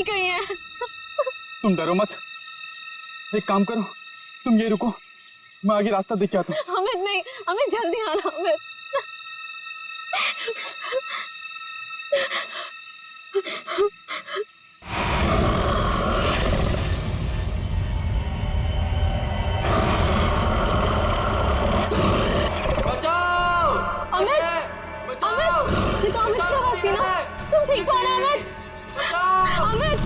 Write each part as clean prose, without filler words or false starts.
गई हैं। तुम डरो मत, एक काम करो, तुम ये रुको, मैं आगे रास्ता देख के आता हूँ। अमित नहीं, अमित जल्दी आना अमित। बचाओ! अमित, बचाओ! अमित, ये तो अमित की आवाज थी ना? तुम ठीक हो ना अमित? बचाओ! अमित,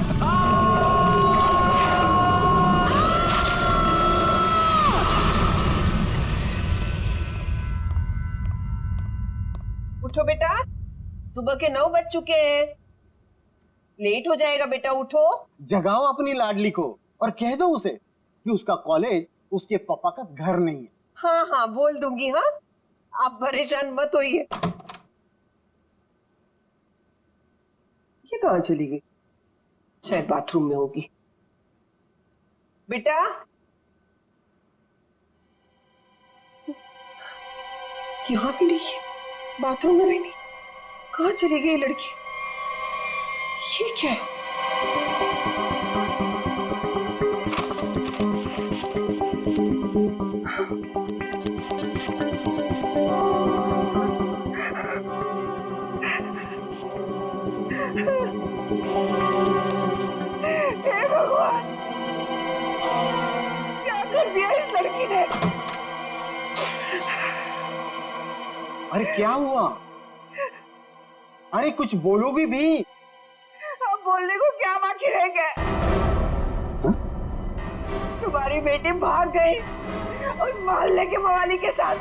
उठो बेटा, सुबह के 9 बज चुके हैं, लेट हो जाएगा बेटा, उठो। जगाओ अपनी लाडली को और कह दो उसे कि उसका कॉलेज उसके पापा का घर नहीं है। हाँ हाँ बोल दूंगी। हाँ, आप परेशान मत होइए। ये कहाँ चली गई? शायद बाथरूम में होगी। बेटा, यहाँ भी नहीं है, बाथरूम में भी नहीं। कहाँ चली गई लड़की? ये क्या है? हे भगवान, क्या कर दिया इस लड़की ने? अरे क्या हुआ? अरे कुछ बोलो भी। अब बोलने को क्या बाकी रह गया? तुम्हारी बेटी भाग गई उस मोहल्ले के मवाली के साथ।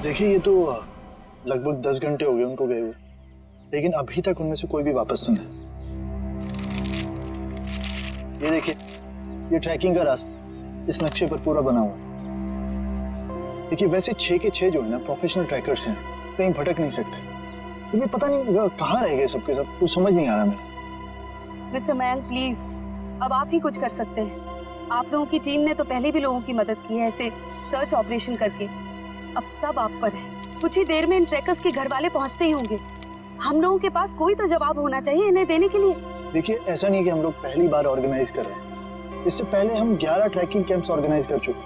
देखिए, ये तो लगभग 10 घंटे हो गए उनको गए हुए, लेकिन अभी तक उनमें से कोई भी वापस नहीं है। ये देखिए, ये ट्रैकिंग का रास्ता इस नक्शे पर पूरा बना हुआ है। देखिए, वैसे 6 के 6 जो है ना प्रोफेशनल ट्रैकर्स हैं, कहीं भटक नहीं सकते। तो पता नहीं कहाँ रह गए सबके सब, कुछ समझ नहीं आ रहा मेरे। मिस्टर मयंक प्लीज, अब आप ही कुछ कर सकते हैं। आप लोगों की टीम ने तो पहले भी लोगों की मदद की है ऐसे सर्च ऑपरेशन करके। अब सब आप पर है। कुछ ही देर में इन ट्रैकर्स के घर वाले पहुंचते ही होंगे। हम लोगों के पास कोई तो जवाब होना चाहिए इन्हें देने के लिए। देखिए, ऐसा नहीं कि हम लोग पहली बार ऑर्गेनाइज कर रहे हैं। इससे पहले हम 11 ट्रैकिंग कैंप्स ऑर्गेनाइज कर चुके,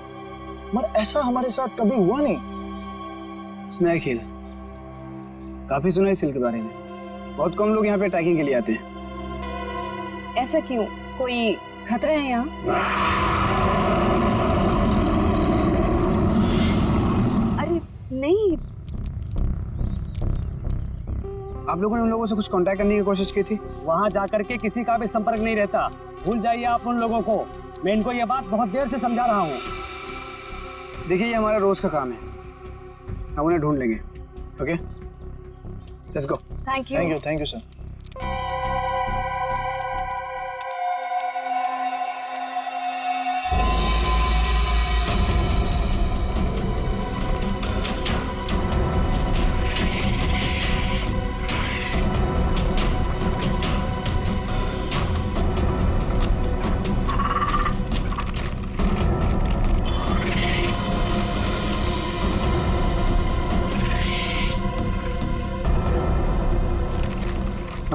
मगर ऐसा हमारे साथ कभी हुआ नहीं। स्नैक हिल, काफी सुना है इस हिल के बारे में। बहुत कम लोग यहाँ पे ट्रैकिंग के लिए आते हैं। ऐसा क्यों? कोई खतरा है यहाँ? अरे नहीं, आप लोगों ने उन लोगों से कुछ कांटेक्ट करने की कोशिश की थी? वहां जाकर के किसी का भी संपर्क नहीं रहता। भूल जाइए आप उन लोगों को। मैं इनको ये बात बहुत देर से समझा रहा हूँ। देखिए, ये हमारा रोज का काम है, हम उन्हें ढूंढ लेंगे। Okay, let's go. Thank you. Thank you sir.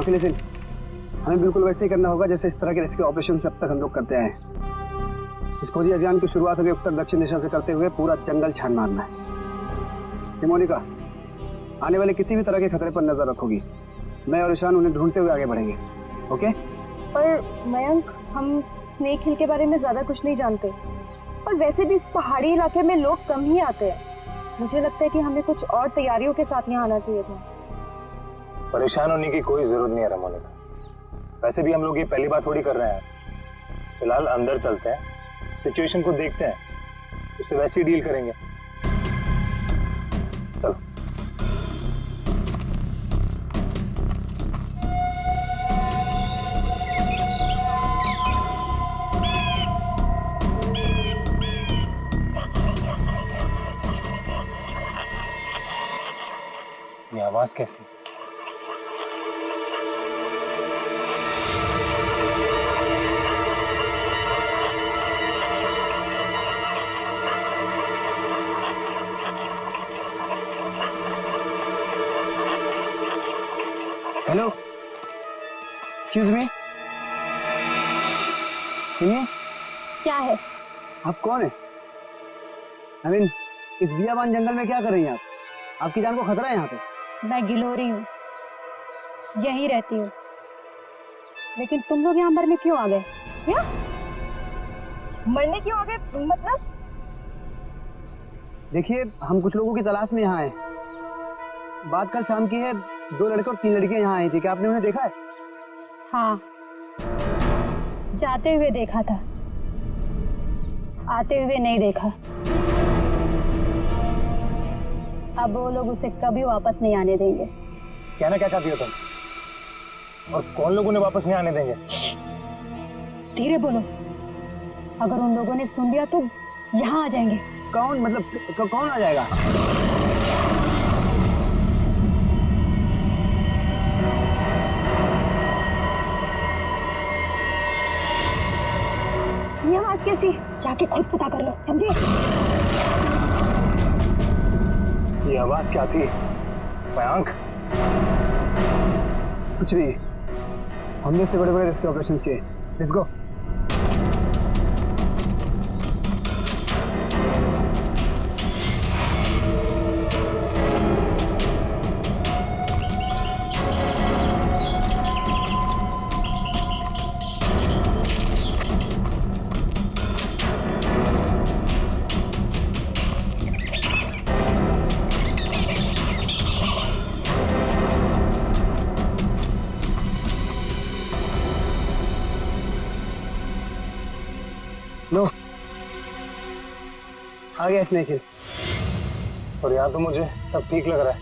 लेकिन हमें बिल्कुल वैसे ही करना होगा जैसे इस तरह के रेस्क्यू ऑपरेशन अब तक हम लोग करते आए हैं। इस फौजी अभियान की शुरुआत हमें उत्तर दक्षिण दिशा से करते हुए पूरा जंगल छान मारना है। मोनिका, आने वाले किसी भी तरह के खतरे पर नजर रखोगी। मैं और ईशान उन्हें ढूंढते हुए आगे बढ़ेंगे। ओके? पर मयंक, हम स्नेक हिल के बारे में ज्यादा कुछ नहीं जानते और वैसे भी इस पहाड़ी इलाके में लोग कम ही आते हैं। मुझे लगता है कि हमें कुछ और तैयारियों के साथ यहाँ आना चाहिए था। परेशान होने की कोई जरूरत नहीं है रमोनिका। वैसे भी हम लोग ये पहली बार थोड़ी कर रहे हैं। फिलहाल अंदर चलते हैं, सिचुएशन को देखते हैं, उससे वैसे ही डील करेंगे। चलो। ये आवाज कैसी? हेलो, एक्सक्यूज मी, सुनिए, क्या है? आप कौन है? I mean, इस बियाबान जंगल में क्या कर रही हैं आप? आपकी जान को खतरा है यहाँ पे। मैं गिलोरी हूँ, यहीं रहती हूँ। लेकिन तुम लोग यहाँ मरने क्यों आ गए? क्या मरने क्यों आ गए? मतलब देखिए, हम कुछ लोगों की तलाश में यहाँ आए। बात कल शाम की है, 2 लड़के और 3 लड़कियां यहाँ आई थी। क्या आपने उन्हें देखा है? हाँ, जाते हुए देखा था, आते हुए नहीं देखा। अब वो लोग उसे कभी वापस नहीं आने देंगे। कहना क्या चाहती हो तुम? और कौन लोग उन्हें वापस नहीं आने देंगे? धीरे बोलो, अगर उन लोगों ने सुन लिया तो यहाँ आ जाएंगे। कौन? मतलब कौन आ जाएगा? ये आवाज कैसी? जाके खुद पता कर लो, समझे? ये आवाज क्या थी मयंक? कुछ नहीं, हमने इससे बड़े बड़े रेस्क्यू ऑपरेशंस किए। Let's go. लो, आ गया स्नेक हिल। और यहाँ तो मुझे सब ठीक लग रहा है।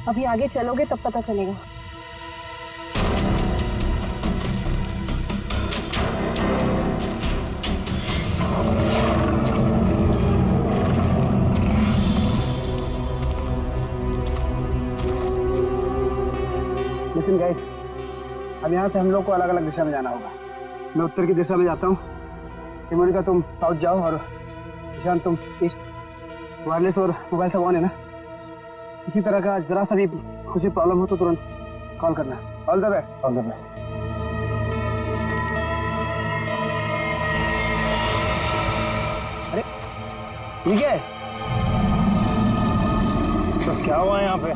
अभी आगे चलोगे तब पता चलेगा। लिसन गाइस, अब यहाँ से हम लोग को अलग अलग दिशा में जाना होगा। मैं उत्तर की दिशा में जाता हूँ, मोनिका तुम साउथ जाओ, और ईशान तुम ईस्ट। वायरलेस और मोबाइल सब ऑन है ना? इसी तरह का जरा सा भी कुछ भी प्रॉब्लम हो तो तुरंत कॉल करना। All the best. All the best. अरे ठीक है, तो क्या हुआ यहाँ पे?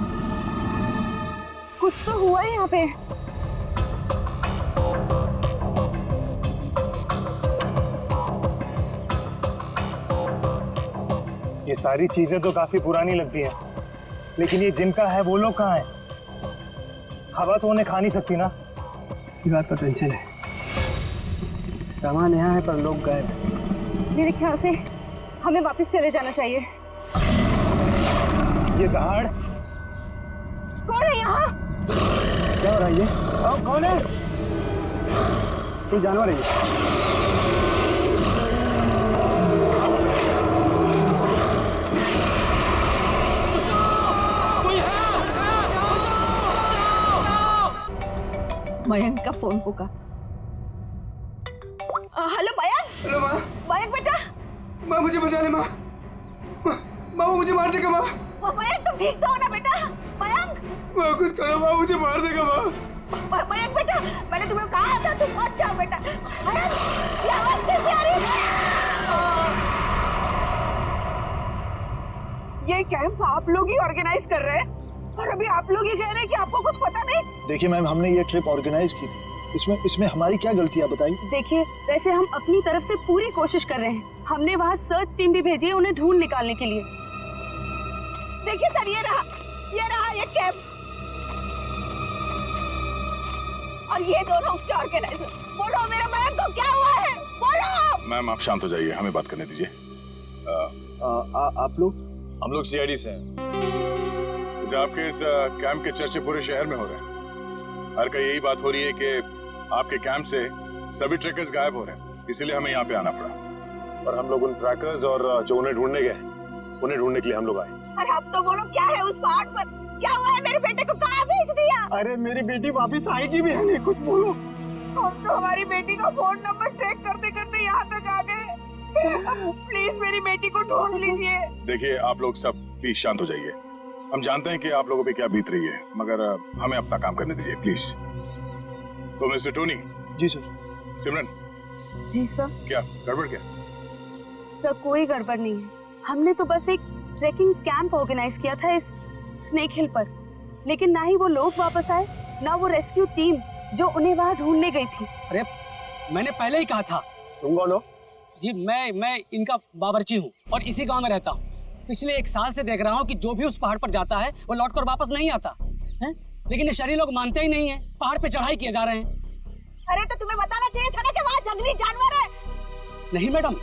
कुछ तो हुआ है यहाँ पे। ये सारी चीजें तो काफी पुरानी लगती हैं, लेकिन ये जिनका है वो लोग कहाँ हैं? हवा तो उन्हें खा नहीं सकती ना। इसी बात का टेंशन है। सामान यहाँ है पर लोग गायब हैं। मेरे ख्याल से हमें वापस चले जाना चाहिए। ये दहाड़ कौन है यहाँ? क्या हो रहा है ये? कौन है? कोई जानवर है ये? मयंक का फोन होगा। हेलो मयंक। हेलो माँ। मयंक बेटा। माँ मुझे बचा ले माँ। माँ वो मुझे मार देगा माँ। मयंक तुम ठीक तो हो ना बेटा? मयंक। माँ कुछ करो माँ, मुझे मार देगा माँ। मयंक बेटा, मैंने तुम्हें कहा था तुम मत जाओ बेटा। मयंक, ये आवाज कैसे आ रही है? ये कैंप आप लोग ही ऑर्गेनाइज कर रहे हैं और अभी आप लोग ही कह रहे हैं कि आपको कुछ पता नहीं। देखिए मैम, हमने ये ट्रिप ऑर्गेनाइज की थी, इसमें हमारी क्या गलती है बताइए? देखिए, वैसे हम अपनी तरफ से पूरी कोशिश कर रहे हैं। हमने वहाँ सर्च टीम भी भेजी है उन्हें ढूंढ निकालने के लिए। देखिए सर, ये रहा ये कैंप और ये दोनों उसके ऑर्गेनाइजर। बोलो मेरे मयंक को क्या हुआ है, बोलो। मैम आप शांत हो जाइए, हमें बात करने दीजिए। आप लोग? हम लोग सीआईडी से हैं। जैसे आपके इस कैंप के चर्चे पूरे शहर में हो रहे हैं। हर कहीं यही बात हो रही है कि आपके कैंप से सभी ट्रैकर्स गायब हो रहे हैं, इसीलिए हमें यहाँ पे आना पड़ा। और हम लोग उन ट्रैकर्स और जो उन्हें ढूंढने गए, उन्हें ढूंढने के लिए हम लोग आए। अरे अब तो बोलो, क्या है उस पहाड़ पर? क्या हुआ है? मेरे बेटे को कहाँ भेज दिया? अरे मेरी बेटी वापस आएगी भी है नहीं, कुछ बोलो। हम तो हमारी बेटी का फोन नंबर ट्रैक करते करते यहाँ तक आ गए। प्लीज मेरी बेटी को ढूंढ लीजिए। देखिए आप लोग सब प्लीज शांत हो जाइए। हम जानते हैं कि आप लोगों पे क्या बीत रही है, मगर हमें अपना काम करने दीजिए प्लीज। तो मिस्टर टोनी। जी सर। सिमरन। जी सर। क्या गड़बड़ क्या? सर कोई गड़बड़ नहीं है, हमने तो बस एक ट्रैकिंग कैंप ऑर्गेनाइज किया था इस स्नेक हिल पर, लेकिन ना ही वो लोग वापस आए, ना वो रेस्क्यू टीम जो उन्हें वहाँ ढूंढने गई थी। अरे मैंने पहले ही कहा था। तुम कौन हो? जी मैं इनका बावर्ची हूँ और इसी गांव में रहता हूँ। पिछले 1 साल से देख रहा हूँ कि जो भी उस पहाड़ पर जाता है वो लौटकर वापस नहीं आता है, लेकिन ये शहरी लोग मानते ही नहीं है, पहाड़ पे चढ़ाई किए जा रहे हैं। अरे तो तुम्हें बताना चाहिए था ना कि वहाँ जंगली जानवर है। नहीं मैडम,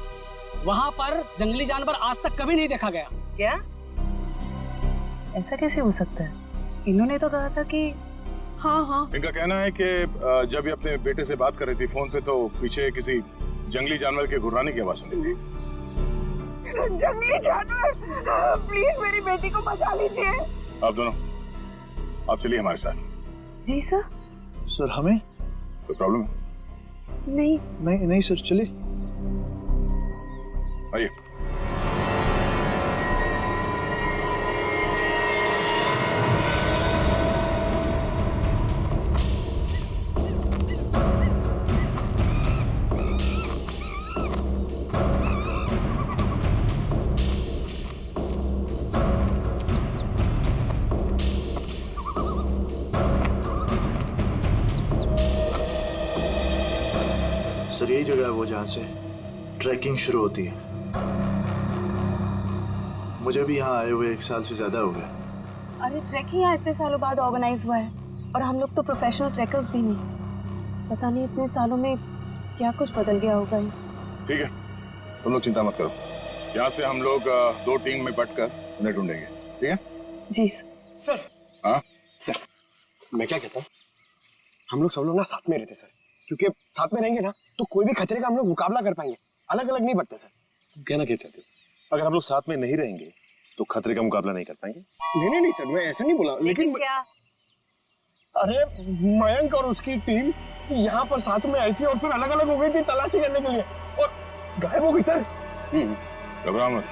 वहाँ पर जंगली जानवर आज तक कभी नहीं देखा गया। क्या? ऐसा कैसे हो सकता है? इन्होंने तो कहा था कि हाँ। इनका कहना है कि जब ये अपने बेटे से बात कर रही थी फोन पे, तो पीछे किसी जंगली जानवर के घुर्राने की आवाज सुनी थी। जंगली जानवर, प्लीज मेरी बेटी को बचा लीजिए। आप दोनों आप चलिए हमारे साथ। जी सर। सर हमें कोई प्रॉब्लम है? नहीं सर, चलिए। आइए। सर यही जगह है वो जहाँ से ट्रैकिंग शुरू होती है। मुझे भी यहाँ आए हुए 1 साल से ज्यादा हो गया। अरे ट्रैकिंग यहाँ इतने सालों बाद ऑर्गेनाइज हुआ है और हम लोग तो प्रोफेशनल ट्रैकर्स भी नहीं। पता नहीं इतने सालों में क्या कुछ बदल गया होगा। ठीक है, तुम लोग चिंता मत करो, यहाँ से हम लोग 2 टीम में बंटकर उन्हें ढूंढेंगे। ठीक है? जी सर। हाँ सर, मैं क्या कहता हूँ, हम लोग सब लोग ना साथ में रहते सर, क्योंकि साथ में रहेंगे ना तो कोई भी खतरे का हम लोग मुकाबला कर पाएंगे, अलग अलग नहीं बढ़ते सर। तुम कहना क्या चाहते हो? अगर हम लोग साथ में नहीं रहेंगे तो खतरे का मुकाबला नहीं कर पाएंगे? नहीं सर, मैं ऐसा नहीं बोला, लेकिन क्या? अरे मयंक और उसकी टीम यहाँ पर साथ में आई थी और फिर अलग अलग हो गई थी तलाशी करने के लिए और गायब हो गई सर। घबराओ मत,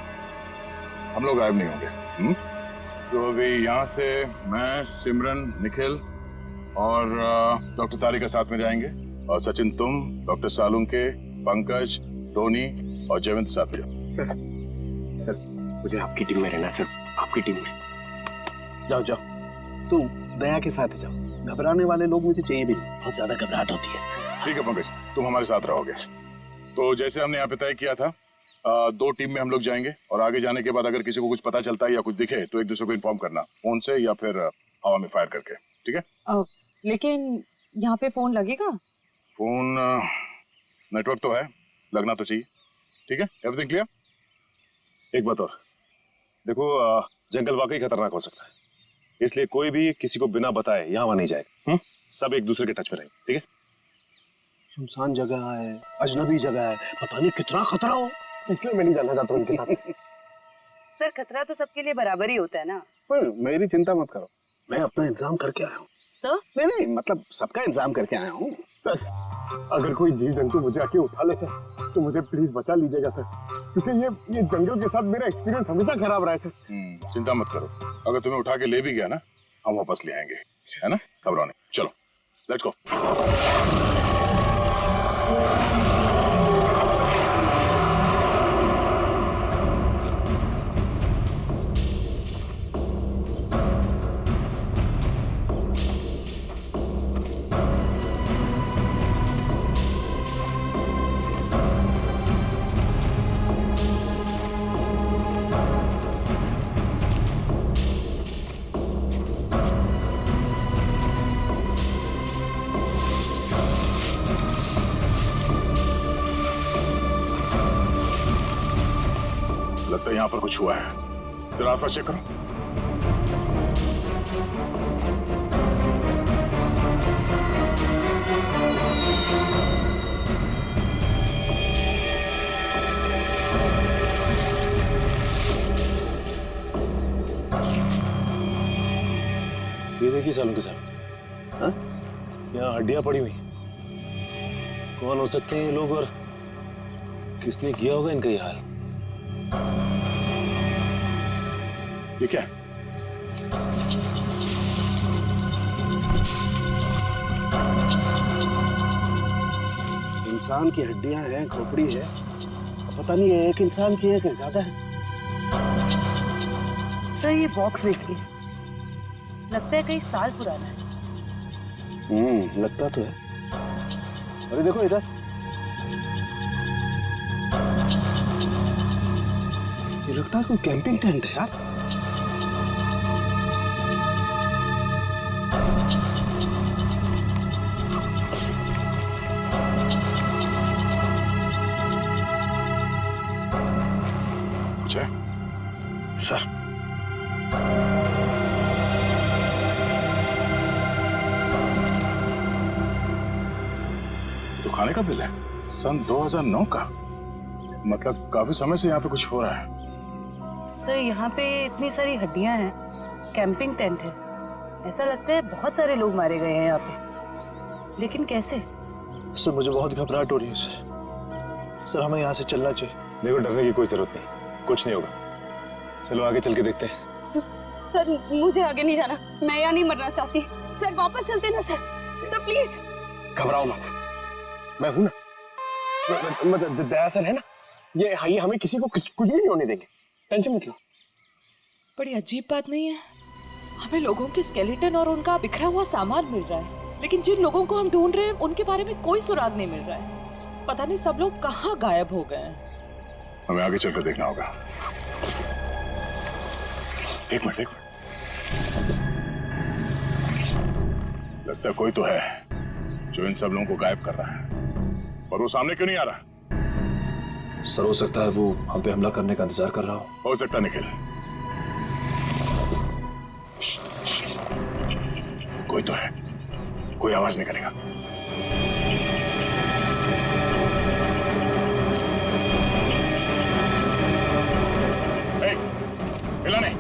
हम लोग गायब नहीं होंगे। तो अभी यहाँ से मैं, सिमरन, निखिल और डॉक्टर तारिका साथ में जाएंगे, और सचिन तुम, डॉक्टर सालुंके, पंकज, टोनी और जयवंत साथ में जाओ। सर मुझे आपकी टीम में रहना सर, आपकी टीम में। जाओ तुम दया के साथ जाओ, घबराने वाले लोग मुझे चाहिए भी नहीं, बहुत ज्यादा घबराहट होती है। ठीक है पंकज, तुम हमारे साथ रहोगे। तो जैसे हमने यहाँ पे तय किया था, 2 टीम में हम लोग जाएंगे और आगे जाने के बाद अगर किसी को कुछ पता चलता है या कुछ दिखे तो एक दूसरे को इन्फॉर्म करना, फोन से या फिर हवा में फायर करके। ठीक है? लेकिन यहाँ पे फोन लगेगा? फोन नेटवर्क तो है, लगना तो चाहिए। ठीक है, एवरीथिंग क्लियर? एक बात और देखो, जंगल वाकई खतरनाक हो सकता है, इसलिए कोई भी किसी को बिना बताए यहाँ नहीं जाएगा। सब एक दूसरे के टच में रहेंगे। ठीक है? सुनसान जगह है, अजनबी जगह है, पता नहीं कितना खतरा हो, इसलिए मैं नहीं जाना चाहता उनके साथ। सर खतरा तो सबके लिए बराबर ही होता है ना। पर मेरी चिंता मत करो, मैं अपना इंतजाम करके आया हूँ। सर? नहीं मतलब सबका इंतजाम करके आया हूँ। सर अगर कोई जीव जंतु मुझे आके उठा ले सर तो मुझे प्लीज बचा लीजिएगा सर, क्योंकि ये जंगल के साथ मेरा एक्सपीरियंस हमेशा खराब रहा है सर। चिंता मत करो, अगर तुम्हें उठा के ले भी गया ना, हम वापस ले आएंगे, है ना? घबराओ नहीं, चलो लेट्स गो। लगता है यहाँ पर कुछ हुआ है, फिर आसपास चेक करो। ये देखिए सालुंके साहब, यहाँ हड्डियां पड़ी हुई। कौन हो सकते हैं ये लोग और किसने किया होगा इनका ये हाल? ये क्या है? इंसान की हड्डियां हैं, खोपड़ी है, पता नहीं है एक इंसान की है कि ज्यादा है। सर ये बॉक्स देखिए, लगता है कई साल पुराना है। लगता तो है। अरे देखो इधर, ये लगता है कोई कैंपिंग टेंट है यार। कुछ है? सर तो खाने का बिल है सन 2009 का। मतलब काफी समय से यहाँ पे कुछ हो रहा है। सर यहाँ पे इतनी सारी हड्डियां हैं, कैंपिंग टेंट है, ऐसा लगता है बहुत सारे लोग मारे गए हैं यहाँ पे, लेकिन कैसे? सर मुझे बहुत घबराहट हो रही है सर। सर हमें यहाँ से चलना चाहिए। देखो डरने की कोई जरूरत नहीं, कुछ नहीं होगा। चलो आगे चल के देखते हैं। सर मुझे आगे नहीं जाना, मैं यहाँ नहीं मरना चाहती। सर वापस चलते ना सर, सर प्लीज। घबराओ मत, मैं हूं ना। मतलब दया सर है ना, ये हमें किसी को कुछ भी नहीं होने देंगे, टेंशन मत लो। बड़ी अजीब बात नहीं है, हमें लोगों के स्केलेटन और उनका बिखरा हुआ सामान मिल रहा है, लेकिन जिन लोगों को हम ढूंढ रहे हैं उनके बारे में कोई सुराग नहीं मिल रहा है। पता नहीं सब लोग कहाँ गायब हो गए हैं। हमें आगे चलकर देखना होगा। एक मिनट। लगता है कोई तो है जो इन सब लोगों को गायब कर रहा है, पर वो सामने क्यों नहीं आ रहा? सर हो सकता है वो हम पे हमला करने का इंतजार कर रहा हो सकता निखिल। कोई तो है, कोई आवाज नहीं करेगा। हिला नहीं,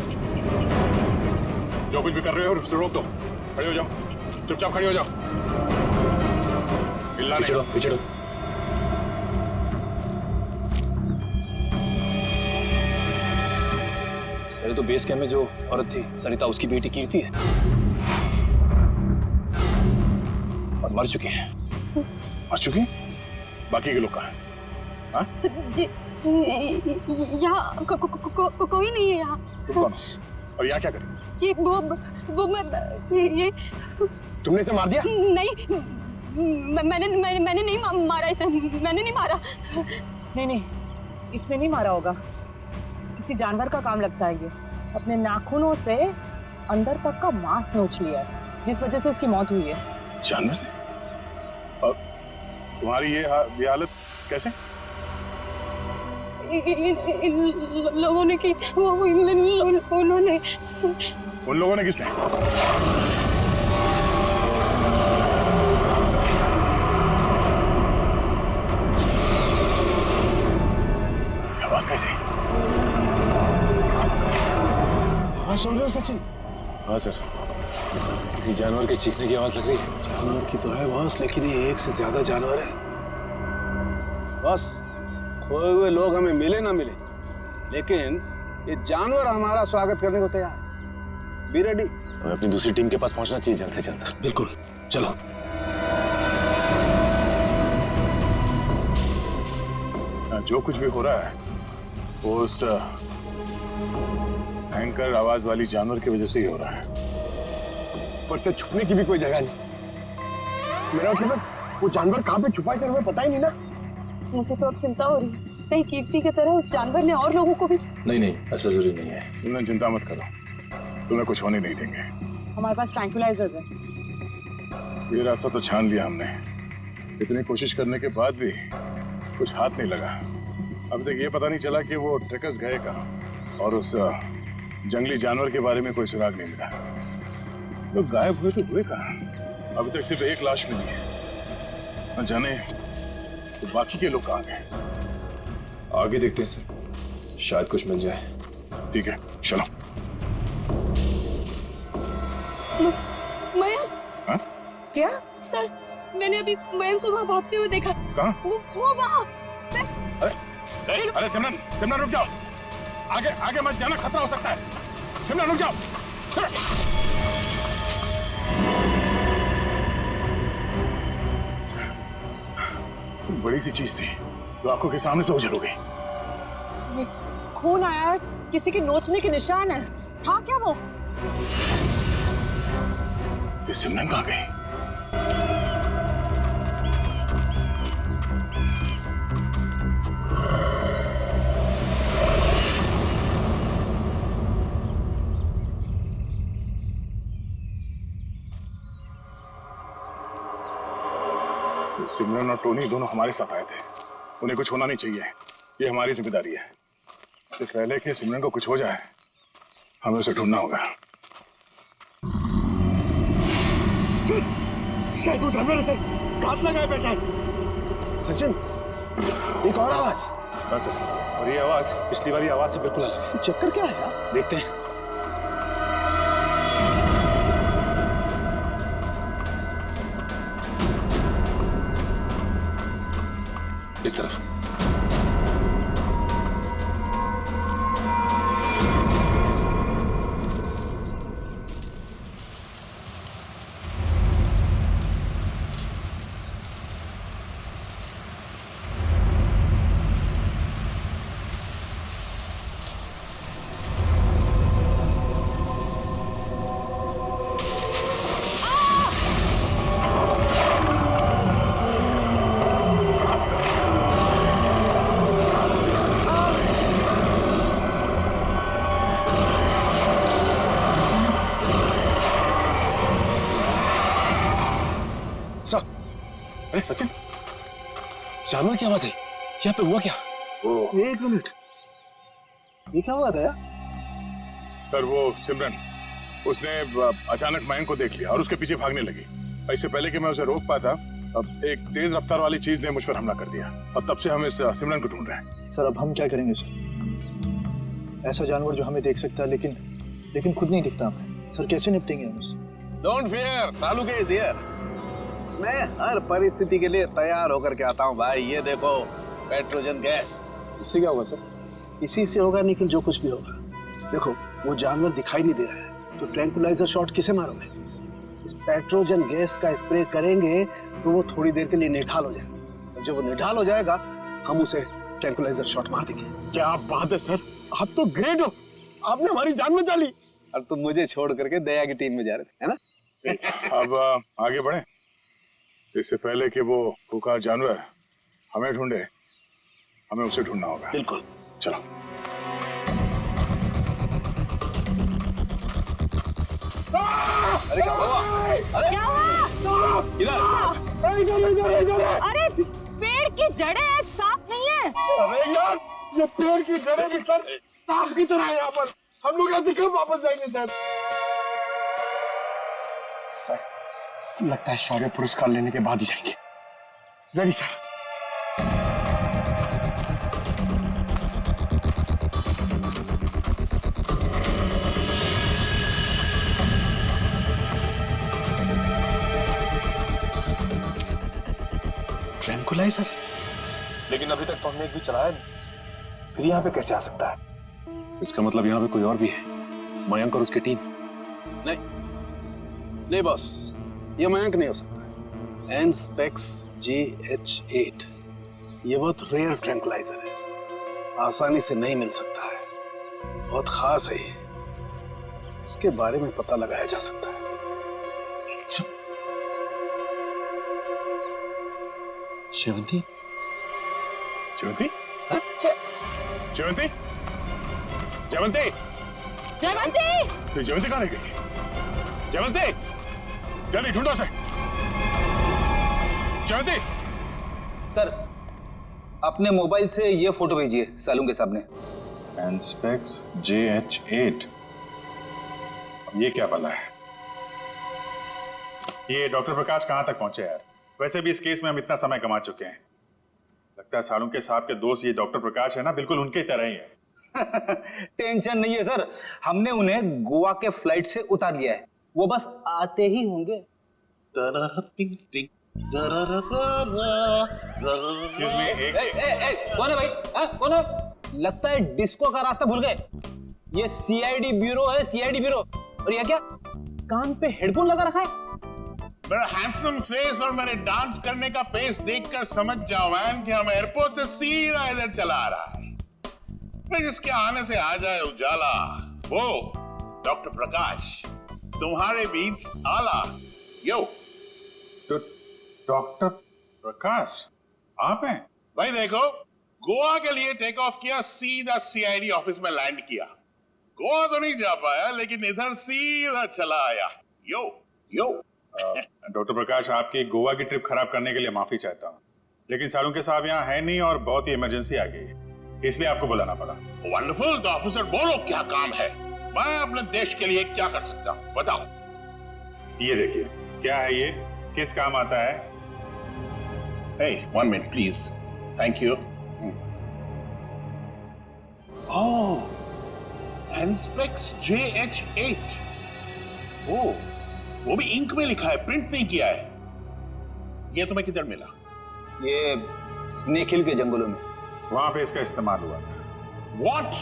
जो कुछ भी कर रहे हो उसको रोक दो। खड़े हो जाओ, चुपचाप खड़े हो जाओ। हिलना नहीं। पीछे सर तो बेस कैंप में जो औरत थी सरिता, उसकी बेटी कीर्ति है और मर चुकी है। मर चुकी? बाकी के लोग कहाँ हैं? हाँ? यहाँ कोई नहीं है यहाँ। कौन? और यहाँ क्या करें? ये वो ये तुमने इसे मार दिया? नहीं, मैंने नहीं मारा इसे, मैंने नहीं मारा। नहीं, इसने नहीं मारा होगा, किसी जानवर का काम लगता है। ये अपने नाखूनों से अंदर तक का मांस नोच लिया है, जिस वजह से इसकी मौत हुई है। जानवर? और तुम्हारी ये हालत कैसे? इन लोगों ने की, उन्होंने। उन लोगों ने किसने? आवाज कैसे? आवाज सुन रहे हो सचिन? हाँ सर, किसी जानवर के चीखने की आवाज लग रही है। जानवर की तो है बॉस, लेकिन ये एक से ज्यादा जानवर है। बॉस, खोए हुए लोग हमें मिले ना मिले, लेकिन ये जानवर हमारा स्वागत करने को तैयार है। Be ready. हमें अपनी दूसरी टीम के पास पहुंचना चाहिए जल्द से जल्द सर। बिल्कुल, चलो। जो कुछ भी हो रहा है वो उस भयंकर आवाज वाली जानवर की वजह से ही हो रहा है। पर से छुपने की भी कोई जगह नहीं। मेरा मतलब वो जानवर कहाँ पे छुपा है सर, हमें पता ही नहीं ना। मुझे तो अब चिंता हो रही है, कहीं कीर्ति की तरह उस जानवर ने और लोगों को भी। नहीं, ऐसा जरूरी नहीं है। तुमने चिंता मत करो, तुम्हें कुछ होने नहीं देंगे। हमारे पास ट्रैंक्विलाइजर्स है। ये रास्ता तो छान लिया हमने, इतनी कोशिश करने के बाद भी कुछ हाथ नहीं लगा। अब तक ये पता नहीं चला कि वो ट्रैकर्स गए कहाँ, और उस जंगली जानवर के बारे में कोई सुराग नहीं मिला। लोग गायब हुए तो हुए कहाँ? अभी तक सिर्फ एक लाश मिली है, न जाने तो बाकी के लोग कहाँ गए। आगे देखते हैं सर, शायद कुछ मिल जाए। ठीक है, चलो। मयंक? हाँ? क्या? सर, मैंने अभी मयंक को वहाँ भागते हुए देखा। कहाँ? वो वहाँ। अरे सिमरन रुक जाओ, आगे मत जाना, खतरा हो सकता है। सिमरन रुक जाओ। बड़ी सी चीज थी जो आंखों के सामने से उजड़ हो गई। ये खून आया है, किसी के नोचने के निशान है। हाँ क्या वो? ये सिमरन कहाँ गई? सिमरन और टोनी दोनों हमारे साथ आए थे। उन्हें कुछ होना नहीं चाहिए, ये हमारी जिम्मेदारी है। इससे पहले कि सिमरन को कुछ हो जाए, हमें उसे ढूंढना होगा। शायद वो जानवर है, घात लगाए बैठा है। सचिन, एक और आवाज। हाँ सर, और ये आवाज पिछली वाली आवाज से बिल्कुल अलग है। चक्कर क्या है यार? देखते हैं। इस तरफ। अरे सचिन, जानवर की आवाज है। यहाँ पे हुआ क्या? एक मिनट, ये क्या हुआ था यार? सर वो सिमरन, उसने अचानक मयंक को देख लिया और उसके पीछे भागने लगी। इससे पहले कि मैं उसे रोक पाता, अब एक तेज रफ्तार वाली चीज ने मुझ पर हमला कर दिया और तब से हम इस सिमरन को ढूंढ रहे हैं। सर अब हम क्या करेंगे सर? ऐसा जानवर जो हमें देख सकता है लेकिन खुद नहीं दिखता हमें। सर कैसे निपटेंगे हम उससे? डोंट फियर, सालू के इज हियर। मैं हर परिस्थिति के लिए तैयार होकर के आता हूँ भाई। ये देखो पेट्रोजन गैस। इससे क्या होगा सर? इसी से होगा, लेकिन जो कुछ भी होगा। देखो वो जानवर दिखाई नहीं दे रहा है, तो ट्रैंकुलाइजर शॉट किसे मारोगे? इस पेट्रोजन गैस का स्प्रे करेंगे तो वो थोड़ी देर के लिए निढाल हो जाएगा। जब वो निढाल हो जाएगा हम उसे ट्रैंकुलाइजर शॉट मार देंगे। क्या बात है सर, आप तो ग्रेट हो, आपने हमारी जान बचा ली। और तुम मुझे छोड़ करके दया की टीम में जा रहे थे, है ना? अब आगे बढ़े। इससे पहले कि वो पुकार जानवर हमें ढूंढे, हमें उसे ढूंढना होगा। बिल्कुल, चलो। अरे क्या हुआ? अरे क्या हुआ? इधर। अरे पेड़ की जड़ें हैं, सांप नहीं है। अरे यार, ये पेड़ की जड़ें भी सर सांप की तरह है यहाँ पर। हम लोग ऐसे कब वापस जाएंगे सर? सर लगता है शौर्य पुरस्कार लेने के बाद ही जाएंगे। Ready sir. ट्रैंकुलाइजर? लेकिन अभी तक तो हमने एक भी चलाया नहीं, फिर यहाँ पे कैसे आ सकता है? इसका मतलब यहाँ पे कोई और भी है, मयंक और उसकी टीम। नहीं बॉस, ये मयंक नहीं हो सकता। एनस्पेक्स GH8 ये बहुत रेयर ट्रैंकुलाइजर है, आसानी से नहीं मिल सकता है, बहुत खास है ये। इसके बारे में पता लगाया जा सकता है। शेवंती? जयवंती? जयवंती? जयवंती? जयवंती! तो जयवंती कहाँ रह गई? जयवंती! जल्दी ढूंढो उसे। जयवंती! सर अपने मोबाइल से ये फोटो भेजिए सालुंगे साहब ने। एनस्पेक्स JH8। ये क्या बला है? ये डॉक्टर प्रकाश कहाँ तक पहुंचे यार? वैसे भी इस केस में हम इतना समय कमा चुके हैं। लगता है सालुंके साहब के दोस्त ये डॉक्टर प्रकाश है ना, बिल्कुल उनके तरह ही है। टेंशन नहीं है सर, हमने उन्हें गोवा के फ्लाइट से उतार लिया है, वो बस आते ही होंगे। कौन है भाई? कौन है? लगता है डिस्को का रास्ता भूल गए। ये CID ब्यूरो है, CID ब्यूरो। और ये क्या कान पे हेडफोन लगा रखा है? मेरा हैंडसम फेस और मेरे डांस करने का पेस देखकर समझ जाओ मैन कि हम एयरपोर्ट से सीधा इधर चला आ रहा है। फिर जिसके आने से आ जाए उजाला, वो डॉक्टर प्रकाश तुम्हारे बीच आला। यो तो डॉक्टर प्रकाश आप हैं? भाई देखो, गोवा के लिए टेक ऑफ किया, सीधा सीआईडी ऑफिस में लैंड किया। गोवा तो नहीं जा पाया, लेकिन इधर सीधा चला आया। यो यो डॉक्टर प्रकाश, आपकी गोवा की ट्रिप खराब करने के लिए माफी चाहता हूँ, लेकिन सालुंके साहब यहाँ है नहीं और बहुत ही इमरजेंसी आ गई है, इसलिए आपको बुलाना पड़ा। वंडरफुल। तो ऑफिसर बोलो क्या काम है, मैं अपने देश के लिए क्या कर सकता हूँ, बताओ। ये देखिए, क्या है ये, किस काम आता है? Hey, 1 minute please. Thank you. Oh, Anspex JH8. Oh, वो भी इंक में लिखा है, प्रिंट नहीं किया है। ये तुम्हें किधर मिला? ये स्नेक हिल के जंगलों में, वहां पे इसका इस्तेमाल हुआ था। What?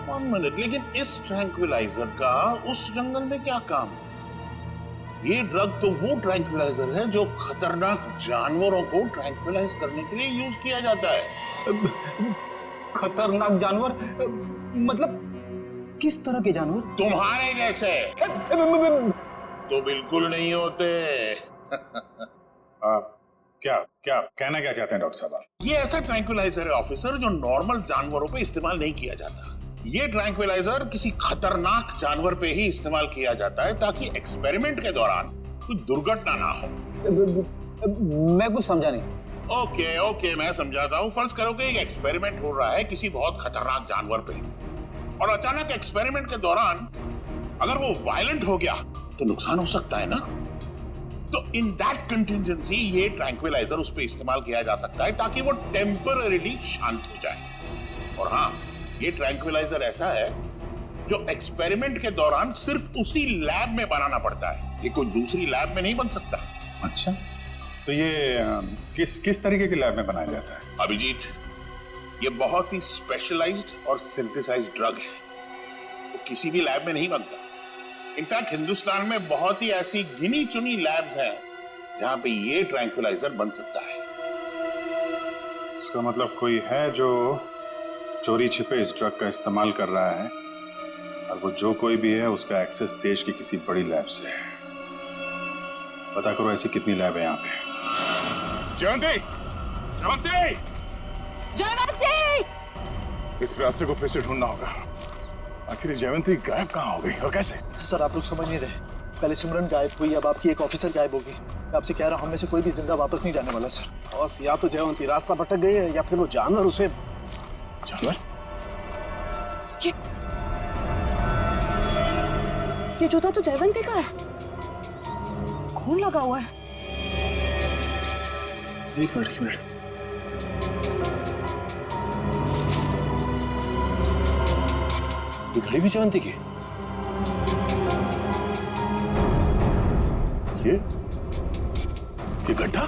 1 minute, लेकिन इस ट्रैंक्विलाइजर का उस जंगल में क्या काम? ये ड्रग तो वो ट्रैंक्विलाइजर है जो खतरनाक जानवरों को ट्रैंक्विलाइज करने के लिए यूज किया जाता है। खतरनाक जानवर मतलब किस तरह के जानवर? तुम्हारे जैसे तो बिल्कुल नहीं होते। क्या कहना क्या चाहते हैं डॉक्टर साहब? ये ऐसा ट्रैंक्विलाइजर है ऑफिसर जो नॉर्मल जानवरों पे इस्तेमाल नहीं किया जाता। ये ट्रैंक्विलाइजर किसी खतरनाक जानवर पे ही इस्तेमाल किया जाता है ताकि एक्सपेरिमेंट के दौरान कोई दुर्घटना ना हो। मैं कुछ समझा नहीं। ओके, मैं समझाता हूँ। फर्ज करो कि एक एक्सपेरिमेंट हो रहा है किसी बहुत खतरनाक जानवर पे, और अचानक एक्सपेरिमेंट के दौरान अगर वो वायलेंट हो गया तो नुकसान हो सकता है ना। तो इन दैट कंटिजेंसी ये ट्रैंक्विलाइजर उस पे इस्तेमाल किया जा सकता है ताकि वो टेम्पररीली शांत हो जाए। और हाँ, ये ट्रैंक्विलाइजर ऐसा है जो एक्सपेरिमेंट के दौरान सिर्फ उसी लैब में बनाना पड़ता है, ये कोई दूसरी लैब में नहीं बन सकता। अच्छा, तो ये किस तरीके की लैब में बनाया जाता है? अभिजीत, ये बहुत ही स्पेशलाइज्ड और सिंथेसाइज्ड ड्रग है, वो किसी भी लैब में नहीं बनता। इनफैक्ट हिंदुस्तान में बहुत ही ऐसी गिनी चुनी लैब्स हैं जहां पे ये ट्रैंक्विलाइजर बन सकता है। इसका मतलब कोई है जो चोरी छिपे इस ड्रग का इस्तेमाल कर रहा है, और वो जो कोई भी है उसका एक्सेस देश की किसी बड़ी लैब से है। पता करो ऐसी कितनी लैब है यहाँ पे। जयंती! इस रास्ते को फिर से ढूंढना होगा। आखिर जयंती गायब कहाँ हो गई और कैसे? सर, आप लोग समझ नहीं रहे। कल सिमरन गायब हुई, अब आपकी एक ऑफिसर गायब होगी। मैं आपसे कह रहा हूँ, हम में से कोई भी जिंदा वापस नहीं जाने वाला सर। बस या तो जयवंती रास्ता भटक गई है या फिर वो जानवर उसे। जानवर? ये जूता तो जयवंती का है, खून लगा हुआ है। एक मिनट। ये घड़ी भी जयवंती की? ये गड्ढा?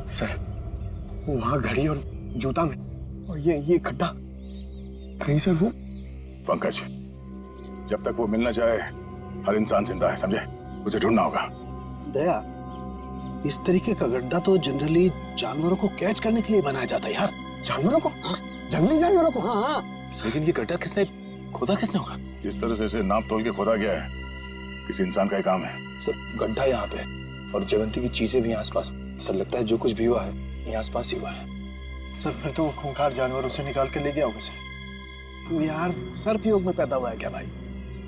सर, वहां घड़ी और जूता में, और ये खड्डा कहीं सर वो। पंकज, जब तक वो मिल न जाए हर इंसान जिंदा है, समझे? उसे ढूंढना होगा। दया, इस तरीके का गड्ढा तो जनरली जानवरों को कैच करने के लिए बनाया जाता है यार। जानवरों को? हाँ, जंगली जानवरों को। हाँ। लेकिन ये गड्ढा खोदा किसने होगा? जिस तरह से इसे नाप तोल के खोदा गया है, किसी इंसान का ही काम है। सर, गड्ढा यहाँ पे और जयवंती की चीजें भी आसपास। सर, लगता है जो कुछ भी हुआ है ये आसपास ही हुआ है। सर, फिर तो खूंखार जानवर उसे निकाल के ले गया होगा सर। तू यार सर्पयोग में पैदा हुआ है क्या भाई?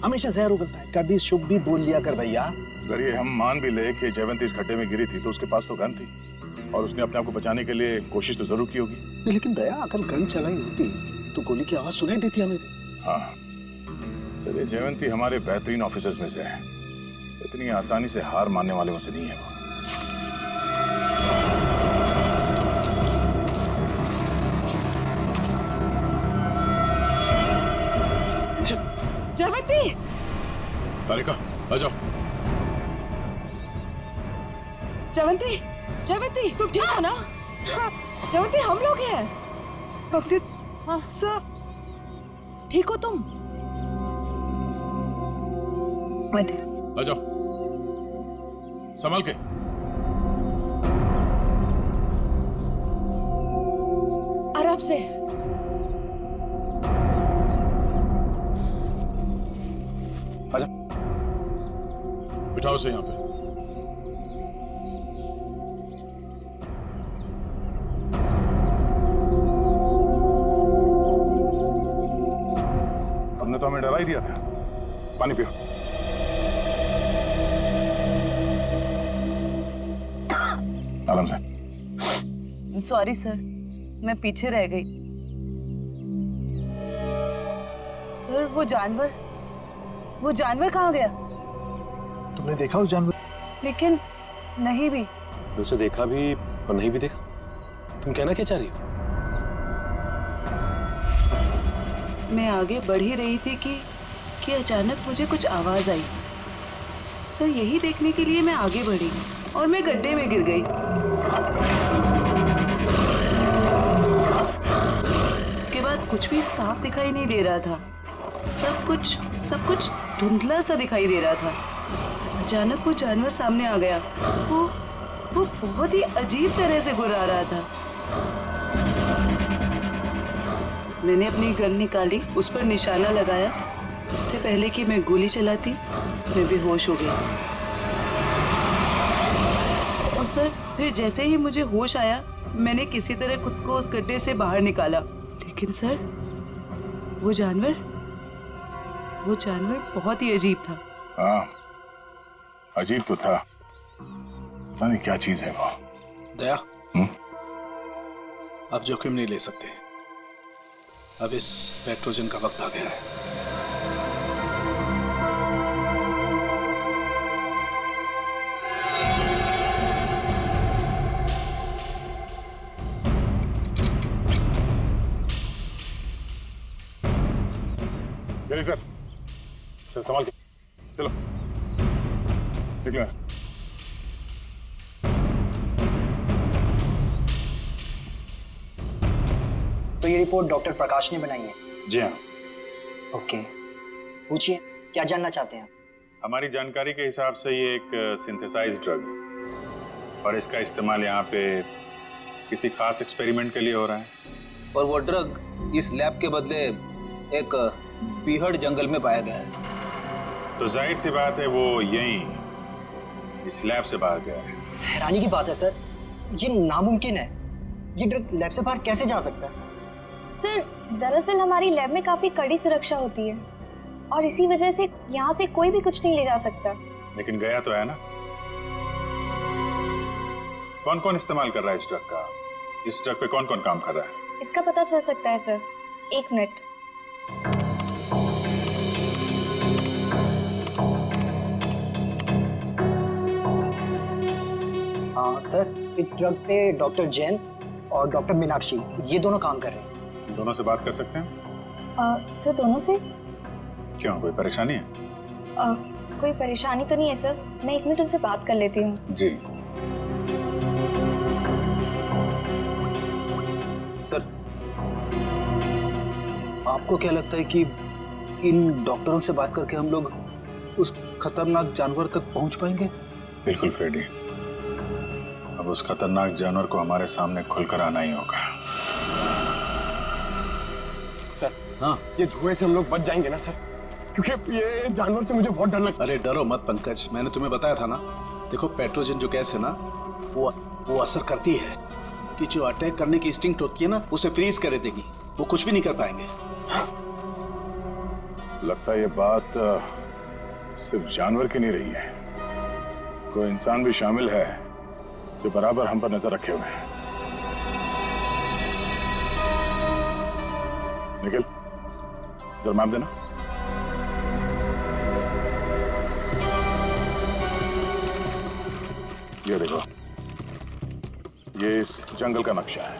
हमेशा जहर उगलता है, कभी शुभ भी बोल लिया कर भैया। अगर ये हम मान भी ले कि जयवंती इस खड्डे में गिरी थी तो उसके पास तो गन थी और उसने अपने आप को बचाने के लिए कोशिश तो जरूर की होगी। लेकिन दया, अगर गन चलाई होती तो गोली की आवाज सुनाई देती हमें भी। हाँ सर, ये जयवंती हमारे बेहतरीन ऑफिसर्स में से है, इतनी आसानी से हार मानने वाले में से नहीं है वो। जयवंती! तारिका, आ जाओ। जयवंती, तुम ठीक हो ना? जयवंती, हम लोग हैं। डॉक्टर, हाँ सर, ठीक हो तुम? आ जाओ, संभाल के। आराम से। आजा, बिठाओ से यहाँ पे। हमने तो हमें डरा ही दिया था। पानी पियो। आराम से। सॉरी सर, मैं पीछे रह गई। सर वो जानवर कहाँ गया? तुमने देखा उस जानवर? लेकिन नहीं भी। उसे देखा भी और नहीं भी देखा। तुम कहना क्या चाह रही हो? मैं आगे बढ़ ही रही थी कि अचानक मुझे कुछ आवाज आई। सर यही देखने के लिए मैं आगे बढ़ी और मैं गड्ढे में गिर गई। उसके बाद कुछ भी साफ दिखाई नहीं दे रहा था। सब कुछ धुंधला सा दिखाई दे रहा था। अचानक वो जानवर सामने आ गया। वो बहुत ही अजीब तरह से गुर्रा रहा था। मैंने अपनी गन निकाली, उस पर निशाना लगाया। इससे पहले कि मैं गोली चलाती, मैं बेहोश हो गई। और सर फिर जैसे ही मुझे होश आया, मैंने किसी तरह खुद को उस गड्ढे से बाहर निकाला। लेकिन सर वो जानवर बहुत ही अजीब था। हाँ, अजीब तो था। पता नहीं क्या चीज है वो। दया, अब जोखिम नहीं ले सकते। अब इस पेट्रोजन का वक्त आ गया है। सर, चल संभाल के चलो, निकलो। तो ये रिपोर्ट डॉक्टर प्रकाश ने बनाई है? जी हाँ। ओके, पूछिए क्या जानना चाहते हैं? हमारी जानकारी के हिसाब से ये एक सिंथेसाइज्ड ड्रग है और इसका इस्तेमाल यहाँ पे किसी खास एक्सपेरिमेंट के लिए हो रहा है। और वो ड्रग इस लैब के बदले एक बीहड़ जंगल में पाया गया है। तो जाहिर सी बात है वो यहीं इस लैब से बाहर गया है। हैरानी की बात है सर, ये नामुमकिन है। ये ड्रग लैब से बाहर कैसे जा सकता है? सर दरअसल हमारी लैब में काफी कड़ी सुरक्षा होती है और इसी वजह से यहाँ से कोई भी कुछ नहीं ले जा सकता। लेकिन गया तो है ना। कौन कौन इस्तेमाल कर रहा है इस ड्रग का? इस ड्रग पे कौन कौन काम कर रहा है? इसका पता चल सकता है सर। 1 मिनट। सर इस ड्रग पे डॉक्टर जैन और डॉक्टर मीनाक्षी ये दोनों काम कर रहे हैं। दोनों से बात कर सकते हैं? सर दोनों से? क्यों, कोई परेशानी है? कोई परेशानी तो नहीं है सर, मैं 1 मिनट उनसे बात कर लेती हूँ। जी सर, आपको क्या लगता है कि इन डॉक्टरों से बात करके हम लोग उस खतरनाक जानवर तक पहुंच पाएंगे? बिल्कुल फ्रेडी, अब उस खतरनाक जानवर को हमारे सामने खुलकर आना ही होगा। सर, हाँ, ये धुएं से हम लोग बच जाएंगे ना सर? क्योंकि ये जानवर से मुझे बहुत डर लगता है। अरे डरो मत पंकज, मैंने तुम्हें बताया था ना। देखो पेट्रोजन जो गैस है ना, वो असर करती है कि जो अटैक करने की इंस्टिंक्ट होती है ना, उसे फ्रीज कर देगी। वो कुछ भी नहीं कर पाएंगे। लगता है ये बात सिर्फ जानवर की नहीं रही है, कोई इंसान भी शामिल है जो बराबर हम पर नजर रखे हुए हैं। निखिल, जरा मैप देना। ये देखो, ये इस जंगल का नक्शा है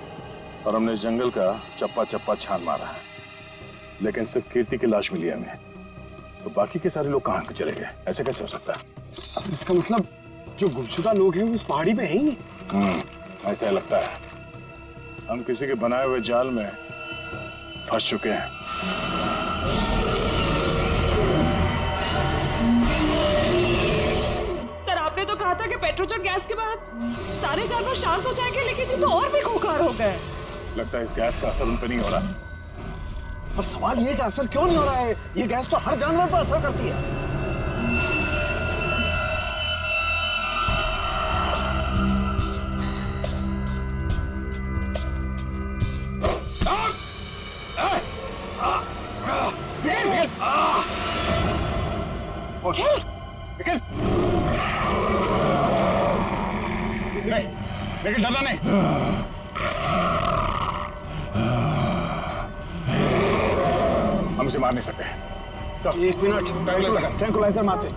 और हमने जंगल का चप्पा चप्पा छान मारा है, लेकिन सिर्फ कीर्ति की लाश मिली है हमें। तो बाकी के सारे लोग कहाँ चले गए? ऐसे कैसे हो सकता है? इसका मतलब जो गुमशुदा लोग हैं वो उस पहाड़ी पे है ही नहीं। ऐसा लगता है हम किसी के बनाए हुए जाल में फंस चुके हैं। कहा था कि पेट्रोजन गैस के बाद सारे जानवर शांत हो जाएंगे, लेकिन ये तो और भी खूंखार हो गए। लगता है इस गैस का असर उन पर नहीं हो रहा। पर सवाल ये कि असर क्यों नहीं हो रहा है? ये गैस तो हर जानवर पर असर करती है। लेकिन डरना नहीं। हम इसे मार नहीं सकते। सब 1 मिनट, ट्रैंकुलाइजर मारते।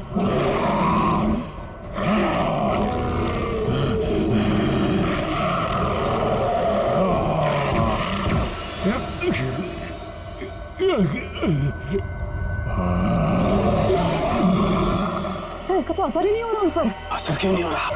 सर इसका तो असर ही नहीं हो रहा उन पर। असर क्यों नहीं हो रहा?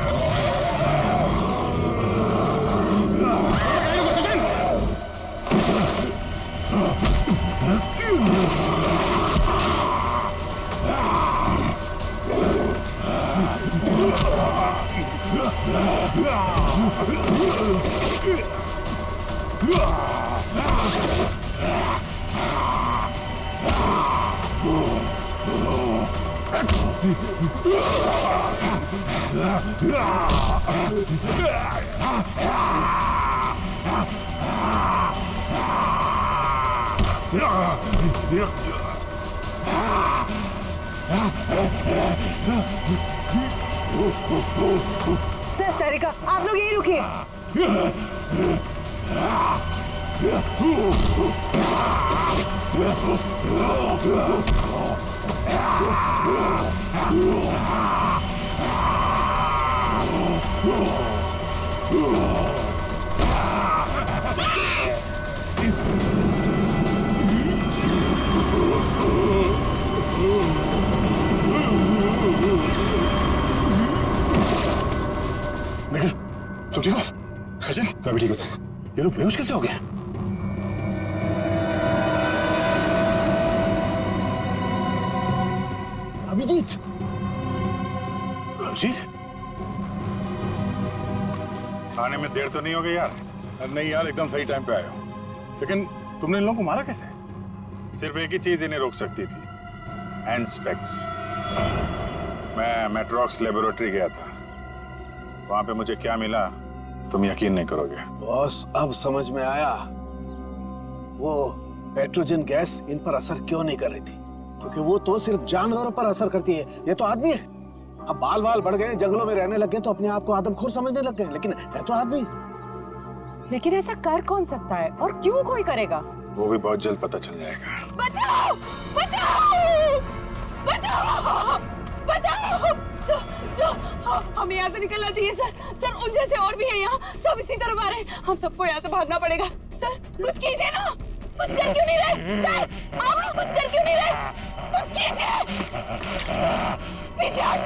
सर सारिका, आप लोग यहीं रुकिए। निखिल, तुम ठीक हो? खजन, मैं भी ठीक हूँ सर। ये लोग बेहोश कैसे हो गए? अभिजीत, अभिजीत, आने में देर तो नहीं हो गई यार? नहीं यार, एकदम सही टाइम पे आए हो। लेकिन तुमने इन लोगों को मारा कैसे? सिर्फ एक ही चीज इन्हें रोक सकती थी, एंड स्पेक्स। मैं मेट्रॉक्स लेबोरेटरी गया था, वहां पे मुझे क्या मिला तुम यकीन नहीं करोगे। बॉस, अब समझ में आया वो पेट्रोजन गैस इन पर असर क्यों नहीं कर रही थी। क्योंकि वो तो सिर्फ जानवरों पर असर करती है, ये तो आदमी है। अब बाल बाल बढ़ गए, जंगलों में रहने लग गए तो अपने आप को आदमखोर समझने लग गए, लेकिन है तो आदमी। लेकिन ऐसा कर कौन सकता है और क्यों कोई करेगा? वो भी बहुत जल्द पता चल जाएगा। बचाओ बचाओ बचाओ बचाओ। हमें यहाँ से निकलना चाहिए सर। सर उन जैसे और भी हैं यहाँ, सब इसी तरफ आ रहे हैं। हम सबको यहाँ से भागना पड़ेगा। सर कुछ कीजिए ना, कुछ कर क्यों नहीं रहे? सर आप लोग कुछ कर क्यों नहीं रहे? कुछ कीजिए। पीछे हट।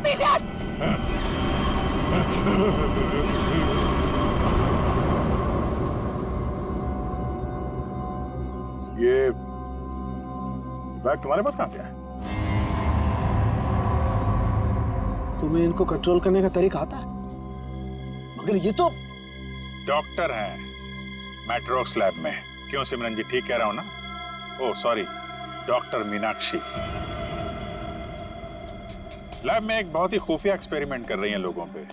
पीछे हट। ये बैग तुम्हारे पास कहां से आया? तुम्हें इनको कंट्रोल करने का तरीका आता है? मगर ये तो डॉक्टर हैं मैट्रॉक्स लैब में। क्यों सिमरन जी, ठीक कह रहा हूं ना? Oh sorry, doctor Meenakshi. Lab में एक बहुत ही खुफिया एक्सपेरिमेंट कर रही हैं लोगों पे,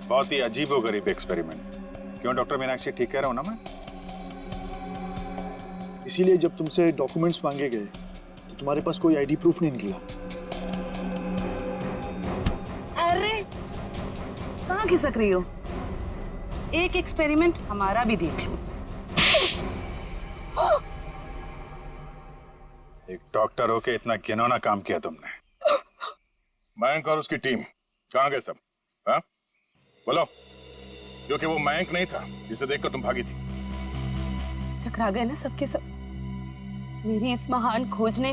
बहुत ही अजीबोगरीब एक्सपेरिमेंट। क्यों डॉक्टर मीनाक्षी, ठीक कह रहा हूं ना मैं? इसीलिए जब तुमसे डॉक्यूमेंट्स मांगे गए तो तुम्हारे पास कोई आईडी प्रूफ नहीं निकला। अरे कहाँ खिसक रही हो? एक एक्सपेरिमेंट हमारा भी देख लो। एक डॉक्टर होके इतना घिनौना काम किया तुमने। मयंक और उसकी टीम कहाँ गए सब? हाँ बोलो, क्योंकि वो मयंक नहीं था जिसे देखकर तुम भागी थी। चकरा गए ना सबके सब। मेरी इस महान खोज ने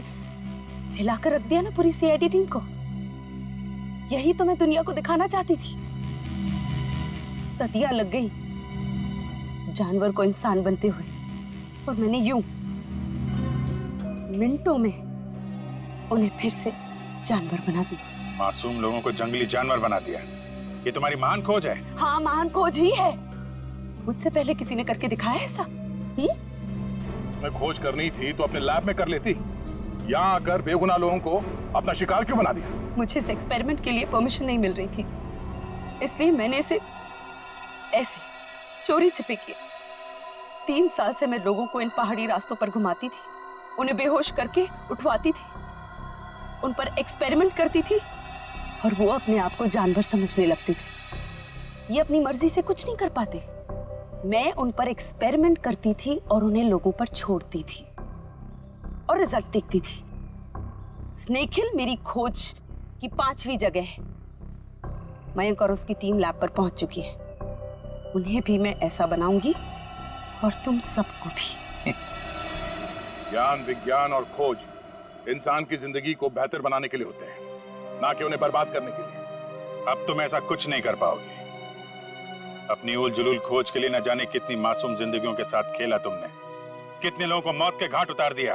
हिलाकर रख दिया ना पूरी सीआईडी टीम को। यही तो मैं दुनिया को दिखाना चाहती थी। सदियां लग गई जानवर को इंसान बनते हुए, और मैंने यूं मिनटों में उन्हें फिर से जानवर बना दिया। मासूम लोगों को जंगली जानवर बना दिया। ये तुम्हारी महान खोज है। हाँ, महान खोज ही है। मुझसे पहले किसी ने करके दिखाया ऐसा? तुम्हें खोज करनी थी तो अपने लैब में कर लेती। यहाँ आकर बेगुनाह लोगों को अपना शिकार क्यों बना दिया? मुझे इस एक्सपेरिमेंट के लिए परमिशन नहीं मिल रही थी, इसलिए मैंने इसे ऐसे चोरी छिपे किया। 3 साल से मैं लोगों को इन पहाड़ी रास्तों पर घुमाती थी, उन्हें बेहोश करके उठवाती थी, उन पर एक्सपेरिमेंट करती थी और वो अपने आप को जानवर समझने लगती थी। ये अपनी मर्जी से कुछ नहीं कर पाते। मैं उन पर एक्सपेरिमेंट करती थी और उन्हें लोगों पर छोड़ती थी और रिजल्ट देखती थी। स्नेक हिल मेरी खोज की 5वीं जगह है। मयंक और उसकी टीम लैब पर पहुंच चुकी है। उन्हें भी मैं ऐसा बनाऊंगी और तुम सबको भी। ज्ञान, विज्ञान और खोज इंसान की जिंदगी को बेहतर बनाने के लिए होते हैं, ना कि उन्हें बर्बाद करने के लिए। अब तुम ऐसा कुछ नहीं कर पाओगे। अपनी उल जुलूल खोज के लिए न जाने कितनी मासूम जिंदगियों के साथ खेला तुमने, कितने लोगों को मौत के घाट उतार दिया।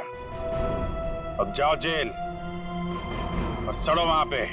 अब जाओ जेल और सड़ो वहां पे।